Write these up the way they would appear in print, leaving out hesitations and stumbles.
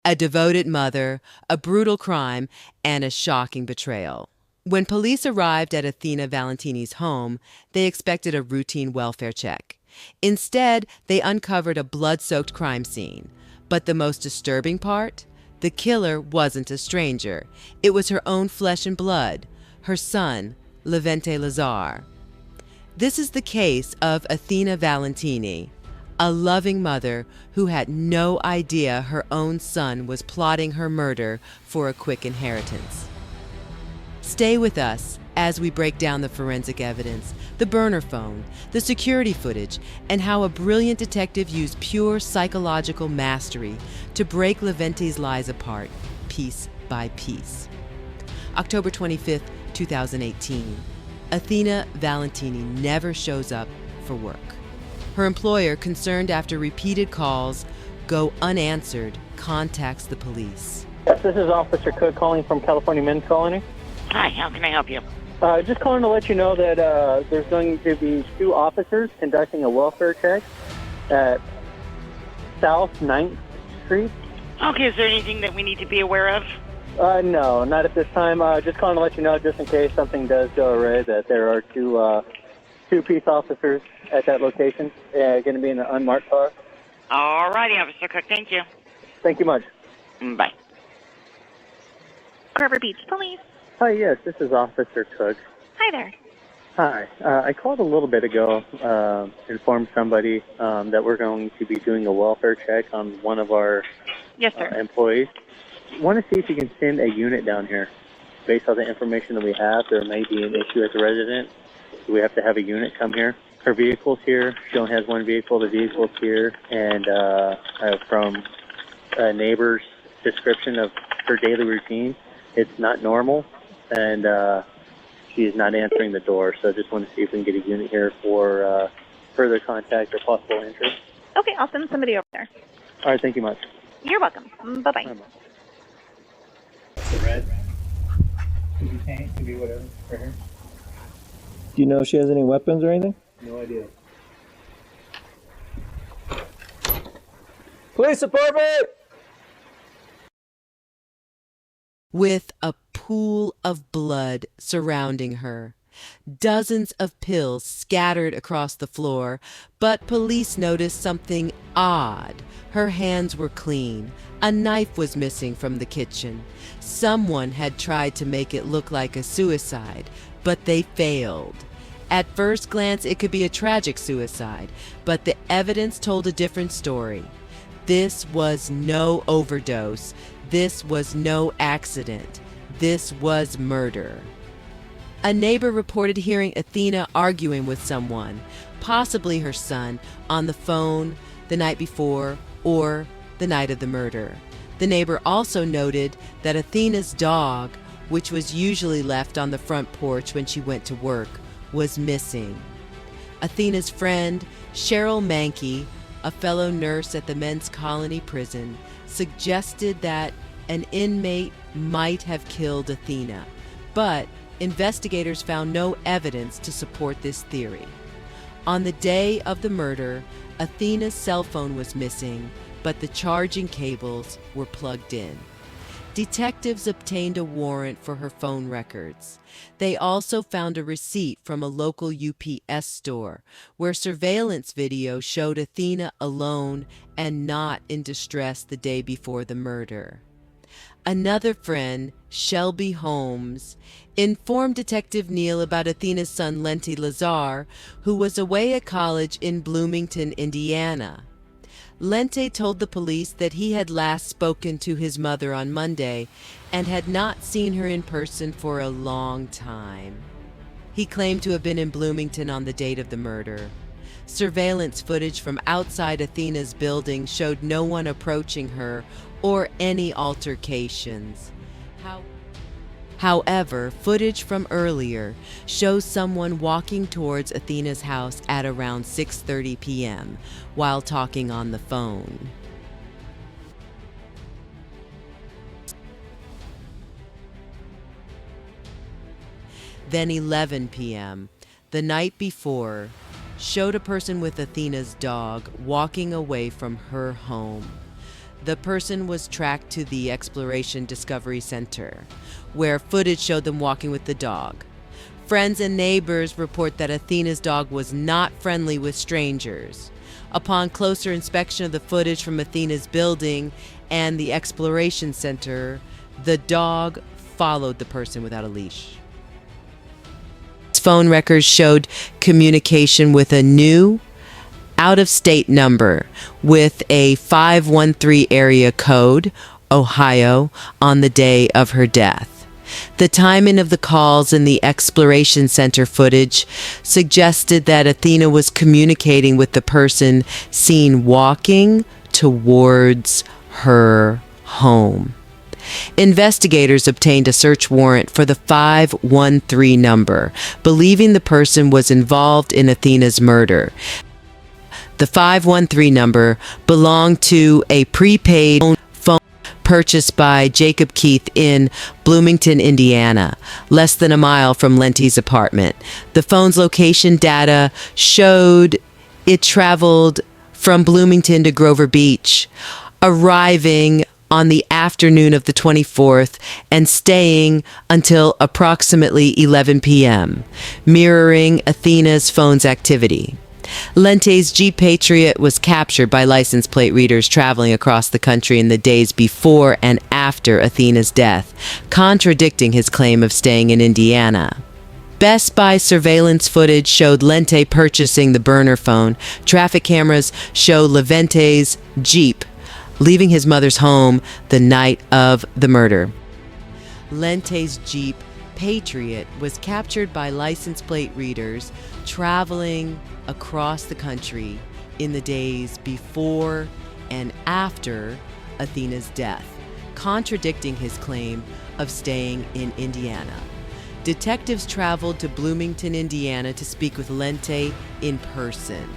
a devoted mother, a brutal crime, and a shocking betrayal. When police arrived at Athena Valentini's home, they expected a routine welfare check. Instead, they uncovered a blood-soaked crime scene. But the most disturbing part? The killer wasn't a stranger. It was her own flesh and blood, her son, Levente Lazarre. This is the case of Athena Valentini, a loving mother who had no idea her own son was plotting her murder for a quick inheritance. Stay with us as we break down the forensic evidence, the burner phone, the security footage, and how a brilliant detective used pure psychological mastery to break Levente's lies apart, piece by piece. October 25th, 2018. Athena Valentini never shows up for work. Her employer, concerned after repeated calls go unanswered, contacts the police. Yes, this is Officer Cook calling from California Men's Colony. Hi, how can I help you? Just calling to let you know that there's going to be 2 officers conducting a welfare check at South 9th Street. Okay, is there anything that we need to be aware of? No, not at this time. Just calling to let you know, just in case something does go awry, that there are 2 peace officers at that location, going to be in an unmarked car. All righty, Officer Cook, thank you. Thank you much. Bye. Carver Beach Police. Hi, yes, this is Officer Cook. Hi there. Hi. I called a little bit ago, informed somebody that we're going to be doing a welfare check on one of our Yes, sir. employees. Want to see if you can send a unit down here. Based on the information that we have, there may be an issue at the residence. So we have to have a unit come here. Her vehicle's here. She only has one vehicle. The vehicle's here. And from a neighbor's description of her daily routine, it's not normal. And she is not answering the door. So I just want to see if we can get a unit here for further contact or possible entry. Okay, I'll send somebody over there. All right, thank you much. You're welcome. Bye-bye. The red. Could be paint, could be whatever. Right here. Do you know if she has any weapons or anything? No idea. Police department! With a pool of blood surrounding her, dozens of pills scattered across the floor, but police noticed something odd. Her hands were clean. A knife was missing from the kitchen. Someone had tried to make it look like a suicide, but they failed. At first glance, it could be a tragic suicide, but the evidence told a different story. This was no overdose. This was no accident. This was murder. A neighbor reported hearing Athena arguing with someone, possibly her son, on the phone the night before or the night of the murder. The neighbor also noted that Athena's dog, which was usually left on the front porch when she went to work, was missing. Athena's friend, Cheryl Mankey, a fellow nurse at the men's colony prison, suggested that an inmate might have killed Athena, but investigators found no evidence to support this theory. On the day of the murder, Athena's cell phone was missing, but the charging cables were plugged in. Detectives obtained a warrant for her phone records. They also found a receipt from a local UPS store where surveillance video showed Athena alone and not in distress the day before the murder. Another friend, Shelby Holmes, informed Detective Neal about Athena's son Levente Lazarre, who was away at college in Bloomington, Indiana. Lente told the police that he had last spoken to his mother on Monday and had not seen her in person for a long time. He claimed to have been in Bloomington on the date of the murder. Surveillance footage from outside Athena's building showed no one approaching her or any altercations. However, footage from earlier shows someone walking towards Athena's house at around 6:30 p.m. while talking on the phone. Then 11 p.m., the night before, showed a person with Athena's dog walking away from her home. The person was tracked to the Exploration Discovery Center, where footage showed them walking with the dog. Friends and neighbors report that Athena's dog was not friendly with strangers. Upon closer inspection of the footage from Athena's building and the Exploration Center, the dog followed the person without a leash. Phone records showed communication with a new out-of-state number with a 513 area code, Ohio, on the day of her death. The timing of the calls in the Exploration Center footage suggested that Athena was communicating with the person seen walking towards her home. Investigators obtained a search warrant for the 513 number, believing the person was involved in Athena's murder. The 513 number belonged to a prepaid phone purchased by Jacob Keith in Bloomington, Indiana, less than a mile from Lente's apartment. The phone's location data showed it traveled from Bloomington to Grover Beach, arriving on the afternoon of the 24th and staying until approximately 11 p.m., mirroring Athena's phone's activity. Lente's Jeep Patriot was captured by license plate readers traveling across the country in the days before and after Athena's death, contradicting his claim of staying in Indiana. Best Buy surveillance footage showed Lente purchasing the burner phone. Traffic cameras show Levente's Jeep leaving his mother's home the night of the murder. Lente's Jeep Patriot was captured by license plate readers traveling across the country in the days before and after Athena's death, contradicting his claim of staying in Indiana. Detectives traveled to Bloomington, Indiana to speak with Lente in person.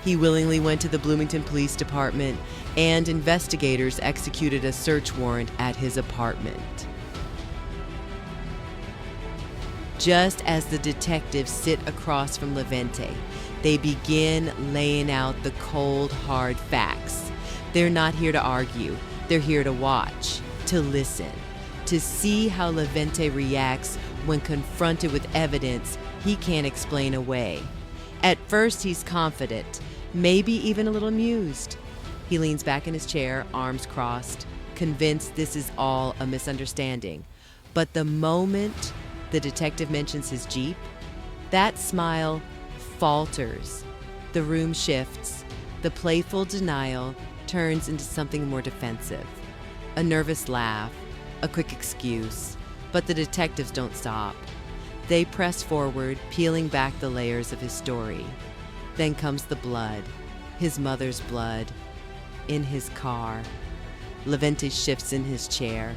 He willingly went to the Bloomington Police Department, and investigators executed a search warrant at his apartment. Just as the detectives sit across from Levente, they begin laying out the cold, hard facts. They're not here to argue. They're here to watch, to listen, to see how Levente reacts when confronted with evidence he can't explain away. At first, he's confident, maybe even a little amused. He leans back in his chair, arms crossed, convinced this is all a misunderstanding. But the moment the detective mentions his Jeep, that smile falters. The room shifts. The playful denial turns into something more defensive. A nervous laugh, a quick excuse. But the detectives don't stop. They press forward, peeling back the layers of his story. Then comes the blood, his mother's blood, in his car. Levente shifts in his chair.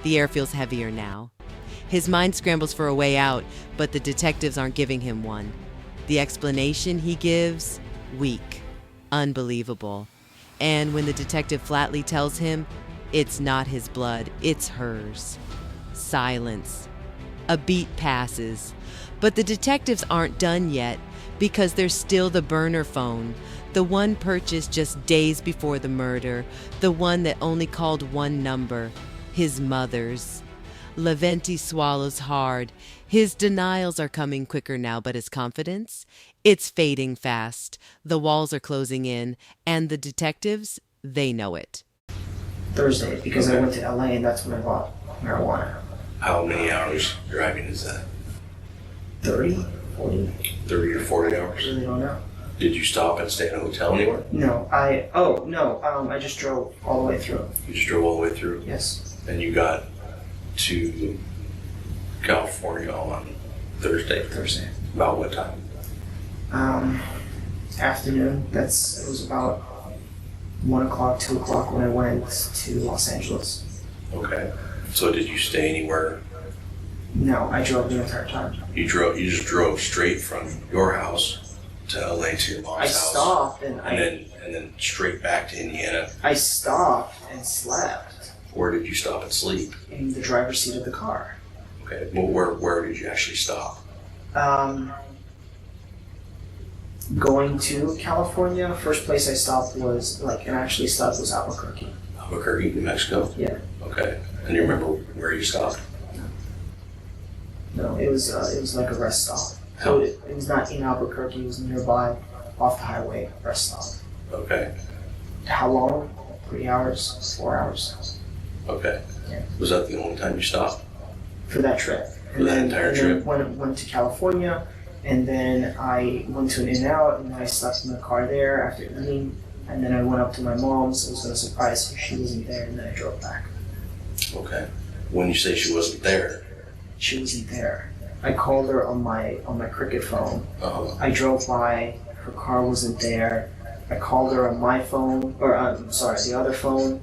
The air feels heavier now. His mind scrambles for a way out, but the detectives aren't giving him one. The explanation he gives, weak, unbelievable. And when the detective flatly tells him it's not his blood, it's hers. Silence. A beat passes, but the detectives aren't done yet because there's still the burner phone, the one purchased just days before the murder, the one that only called one number, his mother's. Levente swallows hard. His denials are coming quicker now, but his confidence, it's fading fast. The walls are closing in, and the detectives, they know it. Thursday, because I went to LA and that's when I bought marijuana. How many hours driving is that? 30, 40, 30 or 40 I hours? really don't know. Did you stop and stay in a hotel anywhere? No, I just drove all the way through. You just drove all the way through? Yes. And you got to California on Thursday? Thursday. About what time? Afternoon. It was about 1 o'clock, 2 o'clock when I went to Los Angeles. Okay. So did you stay anywhere? No, I drove the entire time. You just drove straight from your house to LA to your mom's I house. stopped and then straight back to Indiana. I stopped and slept Where did you stop and sleep? in the driver's seat of the car. Okay. Well, where did you actually stop? Going to California, first place I stopped was, and actually stopped was Albuquerque. Albuquerque, New Mexico? Yeah. Okay. And you remember where you stopped? No, it was like a rest stop. So it was not in Albuquerque, it was nearby, off the highway, rest stop. Okay. How long? 3 hours, 4 hours. Okay. Yeah. Was that the only time you stopped? For that trip. For that entire trip? Then went to California, and then I went to an In-N-Out, and then I slept in the car there after eating, and then I went up to my mom's. I was going to surprise her, she wasn't there, and then I drove back. Okay. When you say she wasn't there? She wasn't there. I called her on my cricket phone. Uh-huh. I drove by, her car wasn't there. I called her on my phone, or the other phone.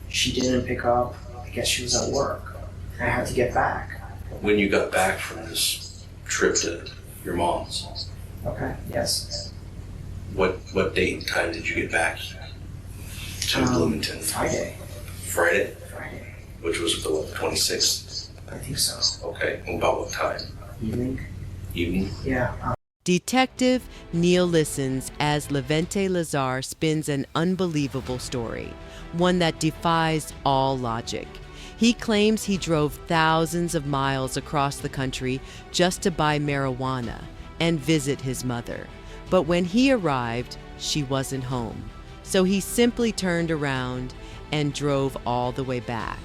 She didn't pick up. I guess she was at work. I had to get back. When you got back from this trip to your mom's, Okay, yes. what date and time did you get back to Bloomington? Friday. Friday? Friday. Which was the 26th? I think so. Okay. And about what time? Evening? Evening? Yeah. Detective Neil listens as Levente Lazarre spins an unbelievable story, one that defies all logic. He claims he drove thousands of miles across the country just to buy marijuana and visit his mother. But when he arrived, she wasn't home. So he simply turned around and drove all the way back.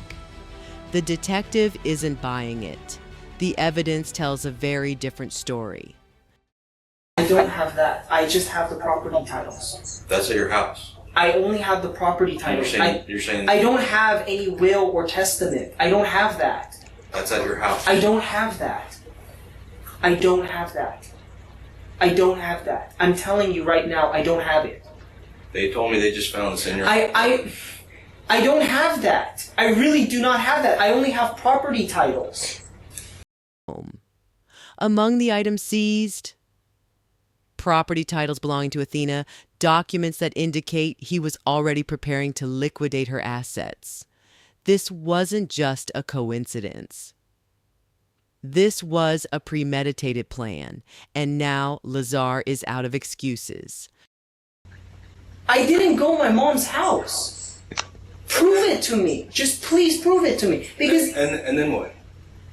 The detective isn't buying it. The evidence tells a very different story. I don't have that. I just have the property titles. That's at your house. I only have the property titles. You're saying I don't have any will or testament. I don't have that. that's at your house. I don't have that. I don't have that. I don't have that. I'm telling you right now, I don't have it. They told me they just found this in your I don't have that. I really do not have that. I only have property titles. Among the items seized, property titles belonging to Athena, documents that indicate he was already preparing to liquidate her assets. This wasn't just a coincidence. This was a premeditated plan, and now Lazarre is out of excuses. I didn't go to my mom's house. Prove it to me. Just please prove it to me. Because and then what?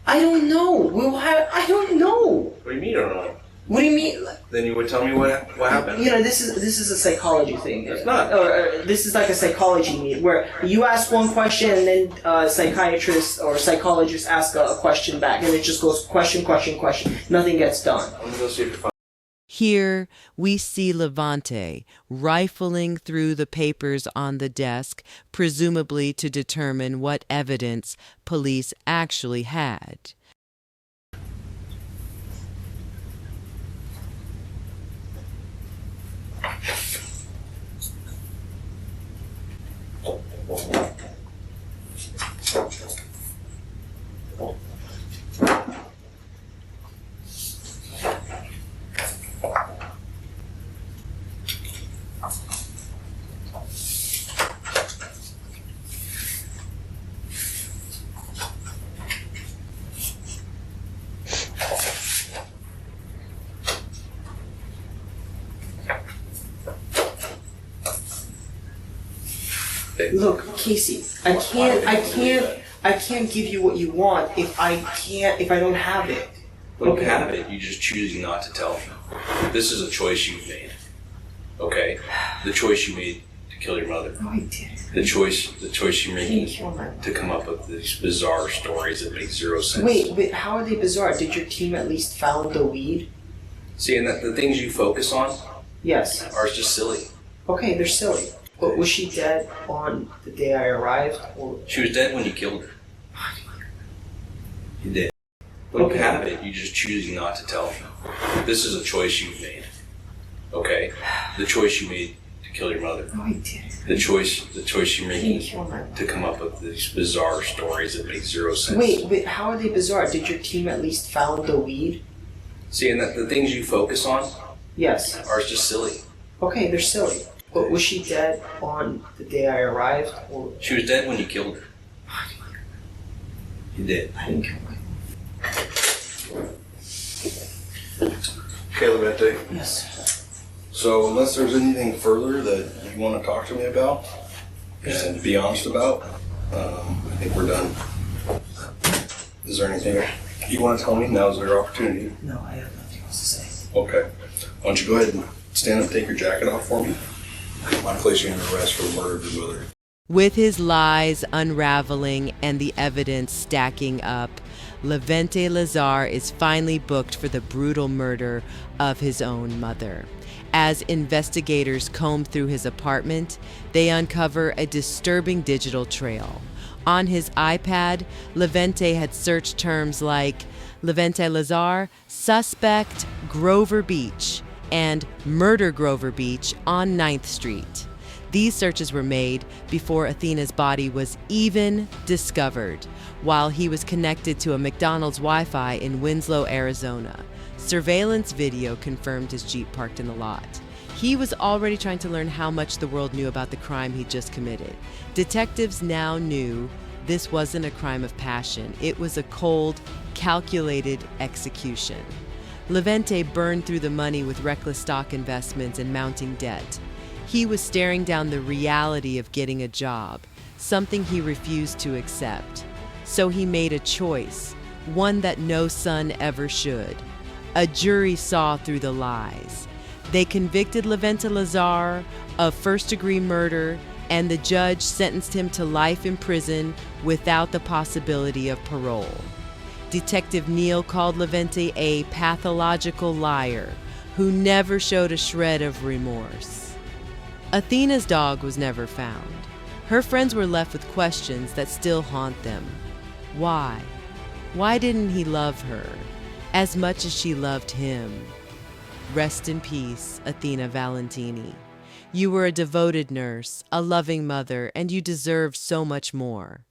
I don't know. I don't know. What do you mean you don't know? What do you mean? Then you would tell me what happened. You know, this is a psychology thing. It's not. Or this is like a psychology meet where you ask one question and then a psychiatrist or psychologist ask a question back, and it just goes question, question, question. Nothing gets done. I'm gonna go see if you're fine. Here, we see Levente rifling through the papers on the desk, presumably to determine what evidence police actually had. Look, Casey, I can't give you what you want if I don't have it. When you have it, you just choosing not to tell me. This is a choice you made. Okay? The choice you made to kill your mother. No, I didn't. The choice you're making kill my mother. to come up with these bizarre stories that make zero sense. Wait, how are they bizarre? Did your team at least found the weed? See, and the things you focus on Yes. are just silly. Okay, they're silly. But was she dead on the day I arrived? Or... She was dead when you killed her. You did. When Okay. you have it, you just choosing not to tell me. This is a choice you made. Okay? The choice you made to kill your mother. No, I didn't. The choice you're making kill my mother. to come up with these bizarre stories that make zero sense. Wait, how are they bizarre? Did your team at least found the weed? See, and the things you focus on Yes. are just silly. Okay, they're silly. But was she dead on the day I arrived? Or... She was dead when you killed her. You did. I didn't kill my mother. Okay, Levente. Yes. So, unless there's anything further that you want to talk to me about, and be honest about. I think we're done. Is there anything you want to tell me? Now's your opportunity. No, I have nothing else to say. Okay. Why don't you go ahead and stand up and take your jacket off for me? I'm placing you under arrest for the murder of your mother. With his lies unraveling and the evidence stacking up, Levente Lazarre is finally booked for the brutal murder of his own mother. As investigators comb through his apartment, they uncover a disturbing digital trail. On his iPad, Levente had searched terms like Levente Lazarre, suspect Grover Beach, and murder Grover Beach on 9th Street. These searches were made before Athena's body was even discovered, while he was connected to a McDonald's Wi-Fi in Winslow, Arizona. Surveillance video confirmed his Jeep parked in the lot. He was already trying to learn how much the world knew about the crime he'd just committed. Detectives now knew this wasn't a crime of passion. It was a cold, calculated execution. Levente burned through the money with reckless stock investments and mounting debt. He was staring down the reality of getting a job, something he refused to accept. So he made a choice, one that no son ever should. A jury saw through the lies. They convicted Levente Lazarre of first-degree murder, and the judge sentenced him to life in prison without the possibility of parole. Detective Neal called Levente a pathological liar who never showed a shred of remorse. Athena's dog was never found. Her friends were left with questions that still haunt them. Why? Why didn't he love her as much as she loved him? Rest in peace, Athena Valentini. You were a devoted nurse, a loving mother, and you deserve so much more.